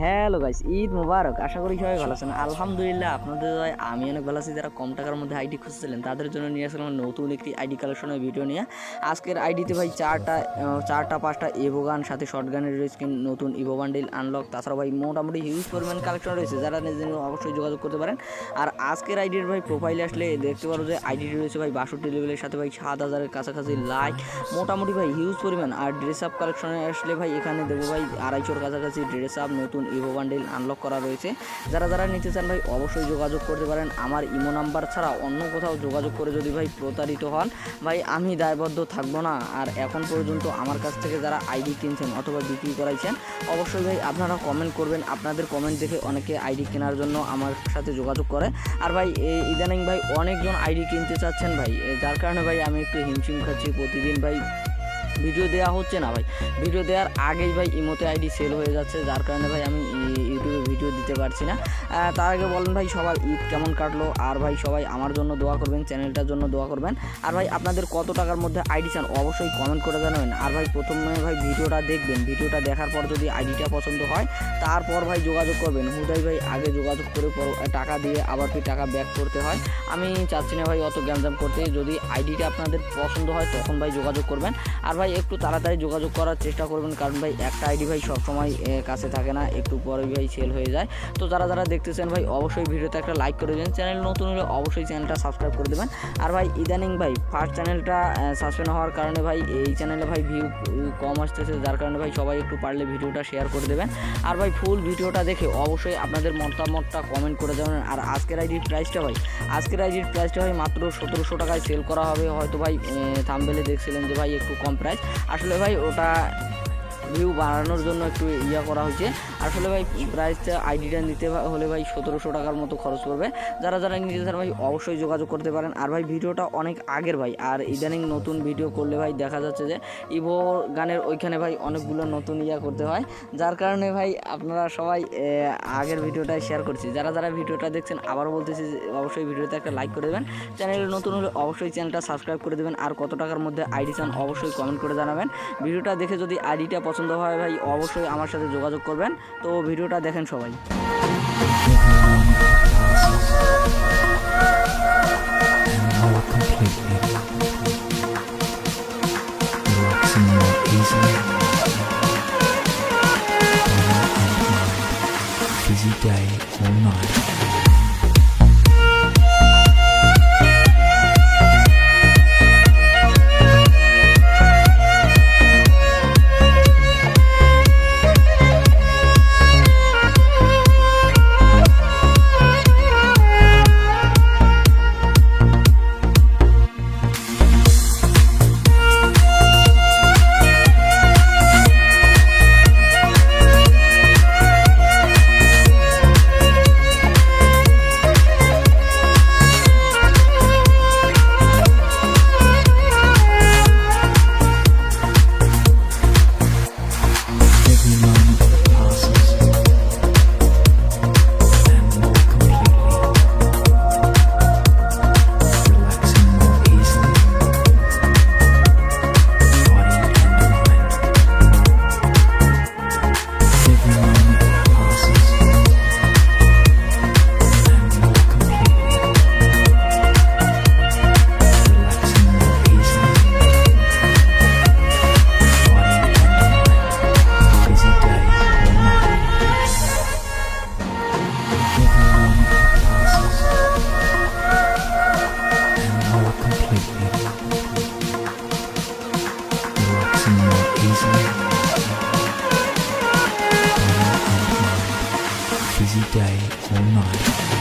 Hello guys, Eid মোবারক। আশা করি সবাই ভালো আছেন। আলহামদুলিল্লাহ আপনাদের দয়ায় আমি অনেক ভালো আছি। যারা কম টাকার মধ্যে আইডি খুঁজছিলেন তাদের জন্য নিয়ে আসলাম নতুন একটি আইডি কালেকশনের ভিডিও নিয়ে। আজকের আইডিতে ভাই চারটা পাঁচটা ইভো গান, সাথে শর্ট গানের স্কিন, নতুন ইভো বান্ডিল আনলক, তাছাড়া ভাই মোটামুটি হিউজ পরিমাণ কালেকশন রয়েছে। যারা নিজের অবশ্যই যোগাযোগ করতে পারেন। আর আজকের আইডির ভাই প্রোফাইলে আসলে দেখতে পারো যে আইডিটি রয়েছে ভাই 62 লেভেলের, সাথে ভাই 7000-এর কাছাকাছি লাইক, মোটামুটি ভাই হিউজ পরিমাণ। আর ড্রেস আপ কালেকশনে আসলে ভাই এখানে দেবো ভাই 250-এর কাছাকাছি ড্রেস আপ, নতুন ইভো বান্ডিল আনলক করা রয়েছে। যারা নিতে চান ভাই অবশ্যই যোগাযোগ করতে পারেন। আমার ইমো নাম্বার ছাড়া অন্য কোথাও যোগাযোগ করে যদি ভাই প্রতারিত হন, ভাই আমি দায়বদ্ধ থাকবো না। আর এখন পর্যন্ত আমার কাছ থেকে যারা আইডি কিনছেন অথবা বিক্রি করাইছেন, অবশ্যই ভাই আপনারা কমেন্ট করবেন। আপনাদের কমেন্ট দেখে অনেকে আইডি কেনার জন্য আমার সাথে যোগাযোগ করে। আর ভাই ইদানিং ভাই অনেকজন আইডি কিনতে চাচ্ছেন ভাই, যার কারণে ভাই আমি একটু হিমশিম খাচ্ছি। প্রতিদিন ভাই ভিডিও দেওয়া হচ্ছে না ভাই, ভিডিও দেওয়ার আগেই ভাই ইমোতে আইডি সেল হয়ে যাচ্ছে, যার কারণে ভাই আমি ইউটিউবে ভিডিও দিতে পারছি না। তার আগে বলেন ভাই সবার ঈদ কেমন কাটলো, আর ভাই সবাই আমার জন্য দোয়া করবেন, চ্যানেলটার জন্য দোয়া করবেন। আর ভাই আপনাদের কত টাকার মধ্যে আইডি চান অবশ্যই কমেন্ট করে জানাবেন। আর ভাই প্রথমে ভাই ভিডিওটা দেখবেন, ভিডিওটা দেখার পর যদি আইডিটা পছন্দ হয় তারপর ভাই যোগাযোগ করবেন। হুদাই ভাই আগে যোগাযোগ করে টাকা দিয়ে আবার কি টাকা ব্যাক করতে হয়, আমি চাচ্ছি না ভাই অত গ্যামজাম করতে। যদি আইডিটা আপনাদের পছন্দ হয় তখন ভাই যোগাযোগ করবেন। আর ভাই একটু তাড়াতাড়ি যোগাযোগ করার চেষ্টা করবেন, কারণ ভাই একটা আইডি ভাই সবসময় কাছে থাকে না, একটু পরে ভাই সেল হয়ে যায়। তো যারা দেখতেছেন ভাই অবশ্যই ভিডিওতে একটা লাইক করে দেবেন। চ্যানেল নতুন হলে অবশ্যই চ্যানেলটা সাবস্ক্রাইব করে দেবেন। আর ভাই ইদানিং ভাই ফার্স্ট চ্যানেলটা সাসপেন্ড হওয়ার কারণে ভাই এই চ্যানেলে ভাই ভিউ কম আসতেছে, যার কারণে ভাই সবাই একটু পারলে ভিডিওটা শেয়ার করে দেবেন। আর ভাই ফুল ভিডিওটা দেখে অবশ্যই আপনাদের মতামতটা কমেন্ট করে দেবেন। আর আজকের আইডির প্রাইসটা ভাই মাত্র 1700 টাকায় সেল করা হবে। হয়তো ভাই থাম্বনেলে দেখছিলেন যে ভাই একটু কম প্রাইস, আসলে ভাই ওটা ভিউ বাড়ানোর জন্য একটু করা হয়েছে। আসলে ভাই প্রাইসটা আইডিটা নিতে হলে ভাই 1700 টাকার মতো খরচ পড়বে। যারা নিতে চান ভাই অবশ্যই যোগাযোগ করতে পারেন। আর ভাই ভিডিওটা অনেক আগের ভাই, আর ইদানিং নতুন ভিডিও করলে ভাই দেখা যাচ্ছে যে ইভো গানের ওইখানে ভাই অনেকগুলো নতুন করতে হয়, যার কারণে ভাই আপনারা সবাই আগের ভিডিওটাই শেয়ার করছি। যারা ভিডিওটা দেখছেন আবারও বলতেছি যে অবশ্যই ভিডিওতে একটা লাইক করে দেবেন। চ্যানেলে নতুন হলে অবশ্যই চ্যানেলটা সাবস্ক্রাইব করে দেবেন। আর কত টাকার মধ্যে আইডি চান অবশ্যই কমেন্ট করে জানাবেন। ভিডিওটা দেখে যদি আইডিটা পছন্দ হয় ভাই অবশ্যই আমার সাথে যোগাযোগ করবেন। তো ভিডিওটা দেখেন সবাই। Busy day or night. Busy day or night.